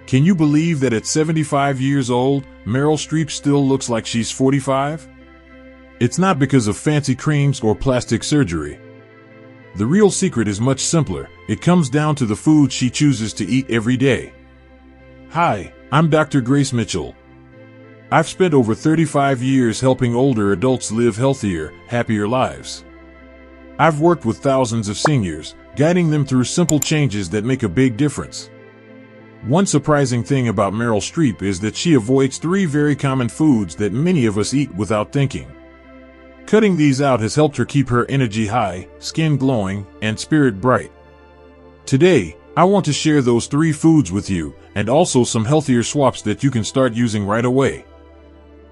Can you believe that at 75 years old, Meryl Streep still looks like she's 45? It's not because of fancy creams or plastic surgery. The real secret is much simpler. It comes down to the food she chooses to eat every day. Hi, I'm Dr. Grace Mitchell. I've spent over 35 years helping older adults live healthier, happier lives. I've worked with thousands of seniors, guiding them through simple changes that make a big difference. One surprising thing about Meryl Streep is that she avoids 3 very common foods that many of us eat without thinking. Cutting these out has helped her keep her energy high, skin glowing, and spirit bright. Today, I want to share those 3 foods with you, and also some healthier swaps that you can start using right away.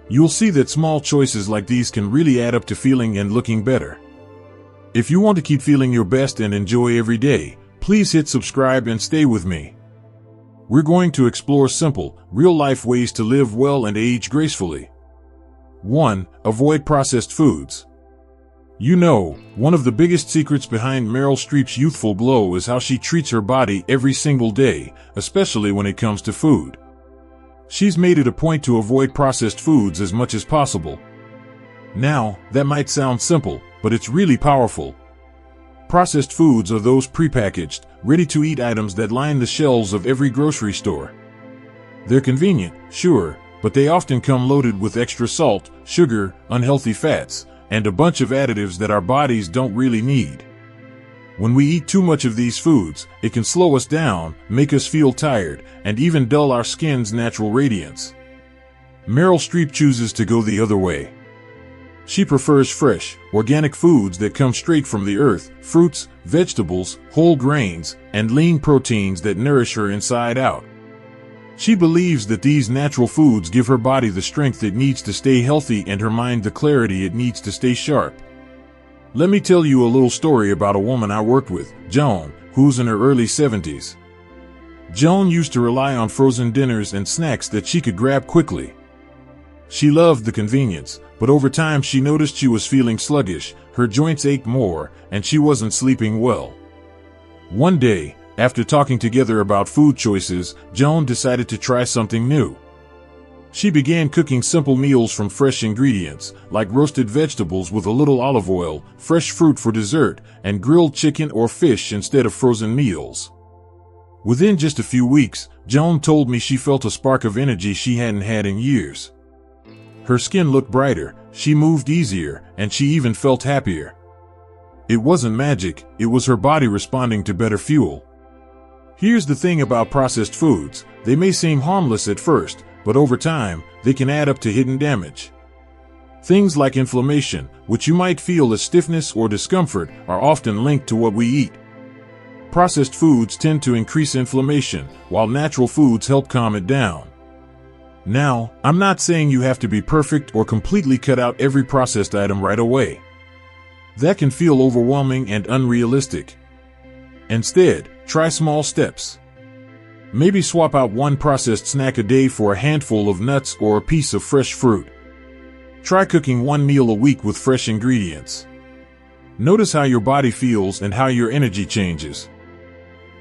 You'll see that small choices like these can really add up to feeling and looking better. If you want to keep feeling your best and enjoy every day, please hit subscribe and stay with me. We're going to explore simple, real-life ways to live well and age gracefully. 1. Avoid processed foods. You know, one of the biggest secrets behind Meryl Streep's youthful glow is how she treats her body every single day, especially when it comes to food. She's made it a point to avoid processed foods as much as possible. Now, that might sound simple, but it's really powerful. Processed foods are those prepackaged, ready-to-eat items that line the shelves of every grocery store. They're convenient, sure, but they often come loaded with extra salt, sugar, unhealthy fats, and a bunch of additives that our bodies don't really need. When we eat too much of these foods, it can slow us down, make us feel tired, and even dull our skin's natural radiance. Meryl Streep chooses to go the other way. She prefers fresh, organic foods that come straight from the earth, fruits, vegetables, whole grains, and lean proteins that nourish her inside out. She believes that these natural foods give her body the strength it needs to stay healthy and her mind the clarity it needs to stay sharp. Let me tell you a little story about a woman I worked with, Joan, who's in her early 70s. Joan used to rely on frozen dinners and snacks that she could grab quickly. She loved the convenience, but over time she noticed she was feeling sluggish, her joints ached more, and she wasn't sleeping well. One day, after talking together about food choices, Joan decided to try something new. She began cooking simple meals from fresh ingredients, like roasted vegetables with a little olive oil, fresh fruit for dessert, and grilled chicken or fish instead of frozen meals. Within just a few weeks, Joan told me she felt a spark of energy she hadn't had in years. Her skin looked brighter, she moved easier, and she even felt happier. It wasn't magic, it was her body responding to better fuel. Here's the thing about processed foods, they may seem harmless at first, but over time, they can add up to hidden damage. Things like inflammation, which you might feel as stiffness or discomfort, are often linked to what we eat. Processed foods tend to increase inflammation, while natural foods help calm it down. Now, I'm not saying you have to be perfect or completely cut out every processed item right away. That can feel overwhelming and unrealistic. Instead, try small steps. Maybe swap out one processed snack a day for a handful of nuts or a piece of fresh fruit. Try cooking one meal a week with fresh ingredients. Notice how your body feels and how your energy changes.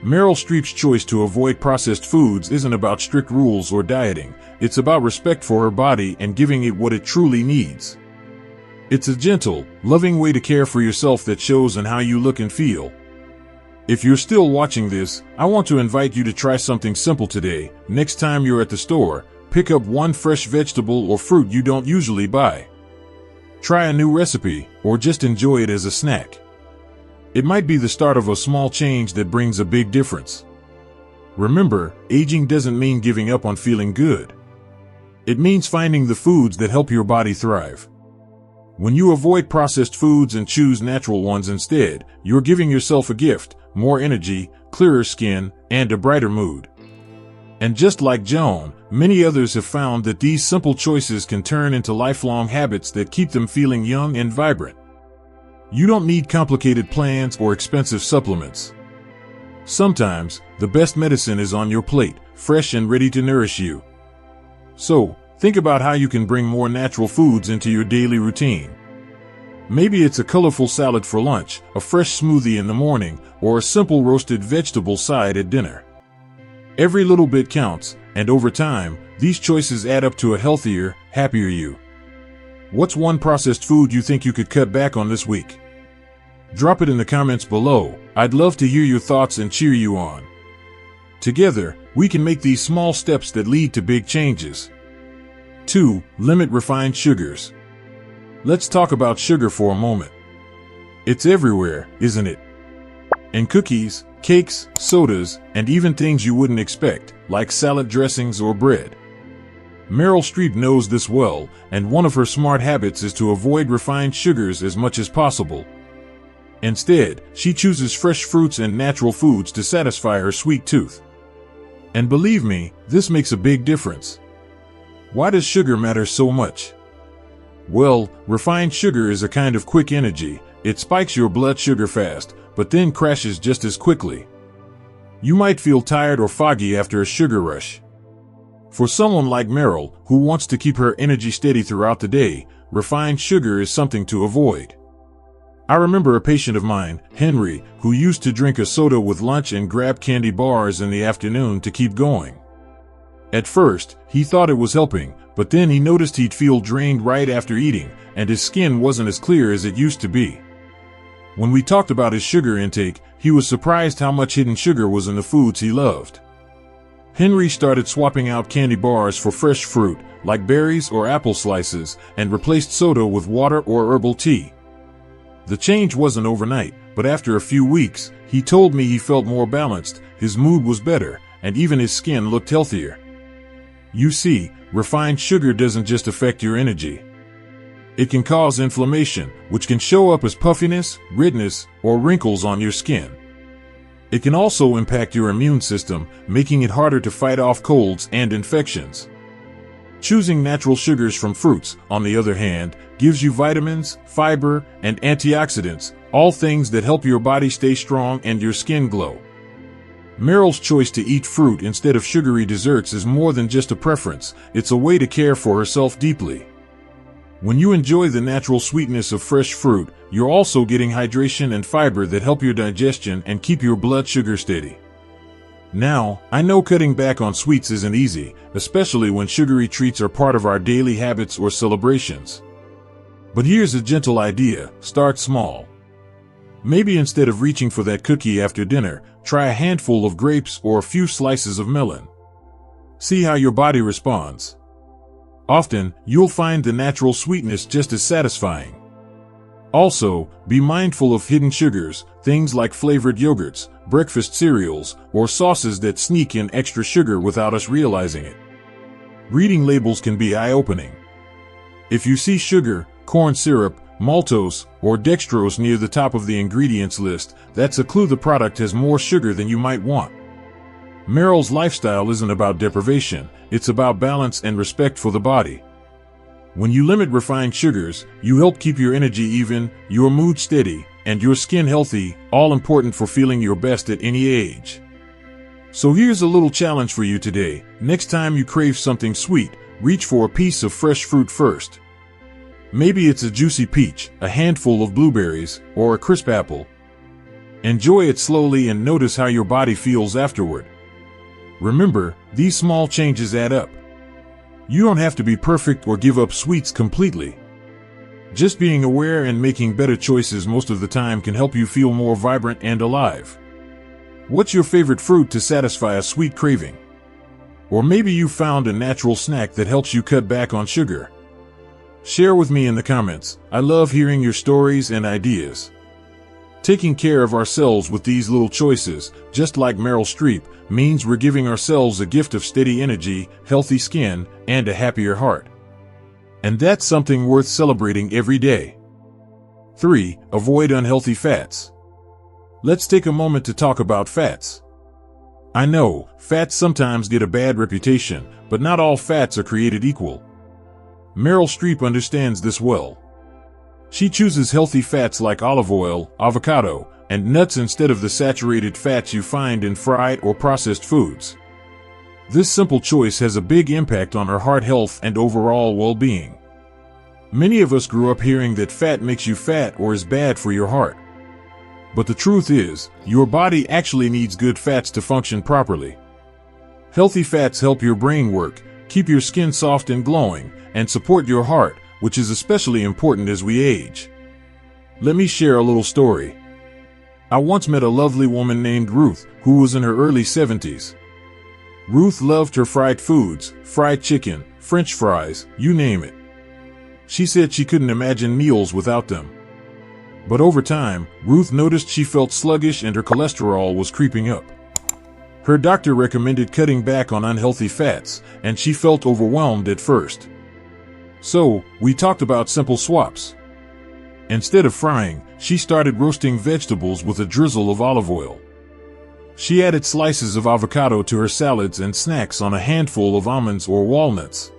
Meryl Streep's choice to avoid processed foods isn't about strict rules or dieting. It's about respect for her body and giving it what it truly needs. It's a gentle, loving way to care for yourself that shows in how you look and feel. If you're still watching this, I want to invite you to try something simple today. Next time you're at the store, pick up one fresh vegetable or fruit you don't usually buy. Try a new recipe, or just enjoy it as a snack. It might be the start of a small change that brings a big difference. Remember, aging doesn't mean giving up on feeling good. It means finding the foods that help your body thrive. When you avoid processed foods and choose natural ones instead, you're giving yourself a gift: more energy, clearer skin, and a brighter mood. And just like Joan, many others have found that these simple choices can turn into lifelong habits that keep them feeling young and vibrant. You don't need complicated plans or expensive supplements. Sometimes, the best medicine is on your plate, fresh and ready to nourish you. So, think about how you can bring more natural foods into your daily routine. Maybe it's a colorful salad for lunch, a fresh smoothie in the morning, or a simple roasted vegetable side at dinner. Every little bit counts, and over time, these choices add up to a healthier, happier you. What's one processed food you think you could cut back on this week? Drop it in the comments below. I'd love to hear your thoughts and cheer you on. Together, we can make these small steps that lead to big changes. 2. Limit refined sugars. Let's talk about sugar for a moment. It's everywhere, isn't it? In cookies, cakes, sodas, and even things you wouldn't expect, like salad dressings or bread. Meryl Streep knows this well, and one of her smart habits is to avoid refined sugars as much as possible. Instead, she chooses fresh fruits and natural foods to satisfy her sweet tooth. And believe me, this makes a big difference. Why does sugar matter so much? Well, refined sugar is a kind of quick energy. It spikes your blood sugar fast, but then crashes just as quickly. You might feel tired or foggy after a sugar rush. For someone like Meryl, who wants to keep her energy steady throughout the day, refined sugar is something to avoid. I remember a patient of mine, Henry, who used to drink a soda with lunch and grab candy bars in the afternoon to keep going. At first, he thought it was helping, but then he noticed he'd feel drained right after eating, and his skin wasn't as clear as it used to be. When we talked about his sugar intake, he was surprised how much hidden sugar was in the foods he loved. Henry started swapping out candy bars for fresh fruit, like berries or apple slices, and replaced soda with water or herbal tea. The change wasn't overnight, but after a few weeks, he told me he felt more balanced, his mood was better, and even his skin looked healthier. You see, refined sugar doesn't just affect your energy. It can cause inflammation, which can show up as puffiness, redness, or wrinkles on your skin. It can also impact your immune system, making it harder to fight off colds and infections. Choosing natural sugars from fruits, on the other hand, gives you vitamins, fiber, and antioxidants, all things that help your body stay strong and your skin glow. Meryl's choice to eat fruit instead of sugary desserts is more than just a preference, it's a way to care for herself deeply. When you enjoy the natural sweetness of fresh fruit, you're also getting hydration and fiber that help your digestion and keep your blood sugar steady. Now, I know cutting back on sweets isn't easy, especially when sugary treats are part of our daily habits or celebrations. But here's a gentle idea: start small. Maybe instead of reaching for that cookie after dinner, try a handful of grapes or a few slices of melon. See how your body responds. Often, you'll find the natural sweetness just as satisfying. Also, be mindful of hidden sugars, things like flavored yogurts, breakfast cereals, or sauces that sneak in extra sugar without us realizing it. Reading labels can be eye-opening. If you see sugar, corn syrup, maltose, or dextrose near the top of the ingredients list, that's a clue the product has more sugar than you might want. Meryl's lifestyle isn't about deprivation, it's about balance and respect for the body. When you limit refined sugars, you help keep your energy even, your mood steady, and your skin healthy, all important for feeling your best at any age. So here's a little challenge for you today. Next time you crave something sweet, reach for a piece of fresh fruit first. Maybe it's a juicy peach, a handful of blueberries, or a crisp apple. Enjoy it slowly and notice how your body feels afterward. Remember, these small changes add up. You don't have to be perfect or give up sweets completely. Just being aware and making better choices most of the time can help you feel more vibrant and alive. What's your favorite fruit to satisfy a sweet craving? Or maybe you found a natural snack that helps you cut back on sugar. Share with me in the comments. I love hearing your stories and ideas. Taking care of ourselves with these little choices, just like Meryl Streep, means we're giving ourselves a gift of steady energy, healthy skin, and a happier heart. And that's something worth celebrating every day. 3. Avoid unhealthy fats. Let's take a moment to talk about fats. I know, fats sometimes get a bad reputation, but not all fats are created equal. Meryl Streep understands this well. She chooses healthy fats like olive oil, avocado, and nuts instead of the saturated fats you find in fried or processed foods. This simple choice has a big impact on her heart health and overall well-being. Many of us grew up hearing that fat makes you fat or is bad for your heart. But the truth is, your body actually needs good fats to function properly. Healthy fats help your brain work, keep your skin soft and glowing, and support your heart, which is especially important as we age. Let me share a little story. I once met a lovely woman named Ruth, who was in her early 70s. Ruth loved her fried foods, fried chicken, French fries, you name it. She said she couldn't imagine meals without them. But over time, Ruth noticed she felt sluggish and her cholesterol was creeping up. Her doctor recommended cutting back on unhealthy fats, and she felt overwhelmed at first. So, we talked about simple swaps. Instead of frying, she started roasting vegetables with a drizzle of olive oil. She added slices of avocado to her salads and snacks on a handful of almonds or walnuts.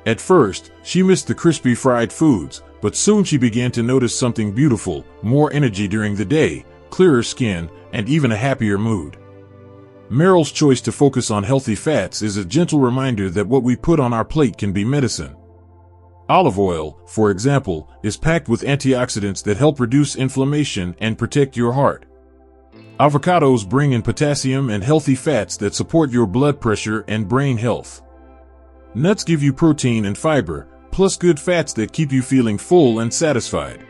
At first, she missed the crispy fried foods, but soon she began to notice something beautiful: more energy during the day, clearer skin, and even a happier mood. Meryl's choice to focus on healthy fats is a gentle reminder that what we put on our plate can be medicine. Olive oil, for example, is packed with antioxidants that help reduce inflammation and protect your heart. Avocados bring in potassium and healthy fats that support your blood pressure and brain health. Nuts give you protein and fiber, plus good fats that keep you feeling full and satisfied.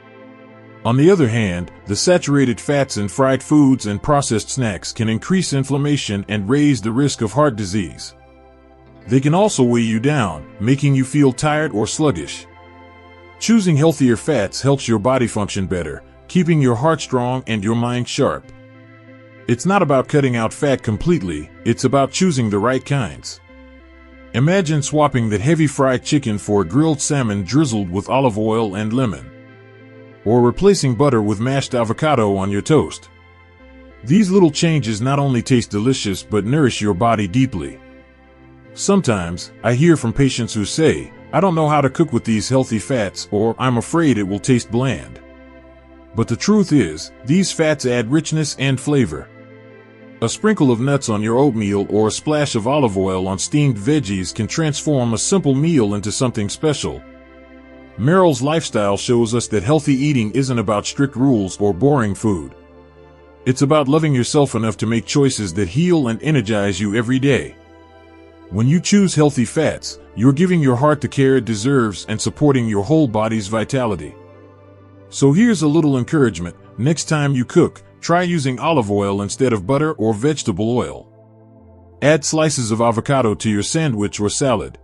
On the other hand, the saturated fats in fried foods and processed snacks can increase inflammation and raise the risk of heart disease. They can also weigh you down, making you feel tired or sluggish. Choosing healthier fats helps your body function better, keeping your heart strong and your mind sharp. It's not about cutting out fat completely, it's about choosing the right kinds. Imagine swapping that heavy fried chicken for a grilled salmon drizzled with olive oil and lemon. Or replacing butter with mashed avocado on your toast. These little changes not only taste delicious but nourish your body deeply. Sometimes, I hear from patients who say, "I don't know how to cook with these healthy fats," or "I'm afraid it will taste bland." But the truth is, these fats add richness and flavor. A sprinkle of nuts on your oatmeal or a splash of olive oil on steamed veggies can transform a simple meal into something special. Meryl's lifestyle shows us that healthy eating isn't about strict rules or boring food. It's about loving yourself enough to make choices that heal and energize you every day. When you choose healthy fats, you're giving your heart the care it deserves and supporting your whole body's vitality. So here's a little encouragement: next time you cook, try using olive oil instead of butter or vegetable oil. Add slices of avocado to your sandwich or salad.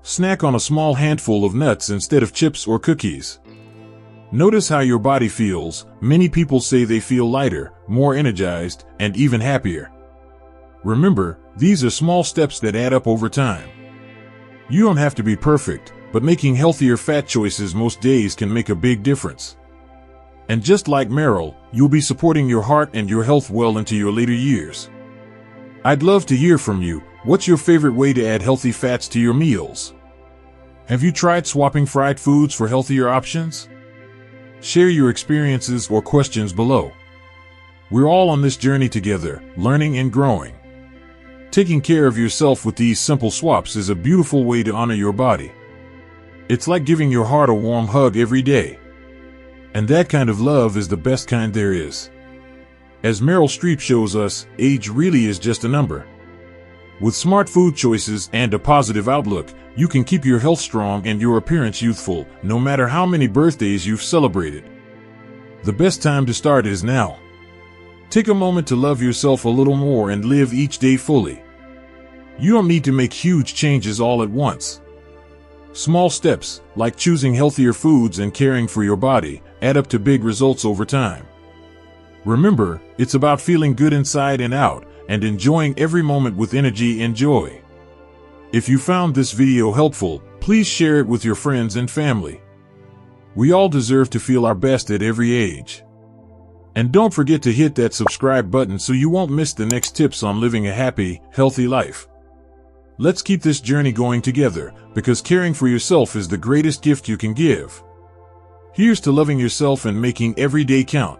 Snack on a small handful of nuts instead of chips or cookies. Notice how your body feels. Many people say they feel lighter, more energized, and even happier. Remember, these are small steps that add up over time. You don't have to be perfect, but making healthier fat choices most days can make a big difference. And just like Meryl, you'll be supporting your heart and your health well into your later years. I'd love to hear from you. What's your favorite way to add healthy fats to your meals? Have you tried swapping fried foods for healthier options? Share your experiences or questions below. We're all on this journey together, learning and growing. Taking care of yourself with these simple swaps is a beautiful way to honor your body. It's like giving your heart a warm hug every day. And that kind of love is the best kind there is. As Meryl Streep shows us, age really is just a number. With smart food choices and a positive outlook, you can keep your health strong and your appearance youthful, no matter how many birthdays you've celebrated. The best time to start is now. Take a moment to love yourself a little more and live each day fully. You don't need to make huge changes all at once. Small steps, like choosing healthier foods and caring for your body, add up to big results over time. Remember, it's about feeling good inside and out, and enjoying every moment with energy and joy. If you found this video helpful, please share it with your friends and family. We all deserve to feel our best at every age. And don't forget to hit that subscribe button so you won't miss the next tips on living a happy, healthy life. Let's keep this journey going together, because caring for yourself is the greatest gift you can give. Here's to loving yourself and making every day count.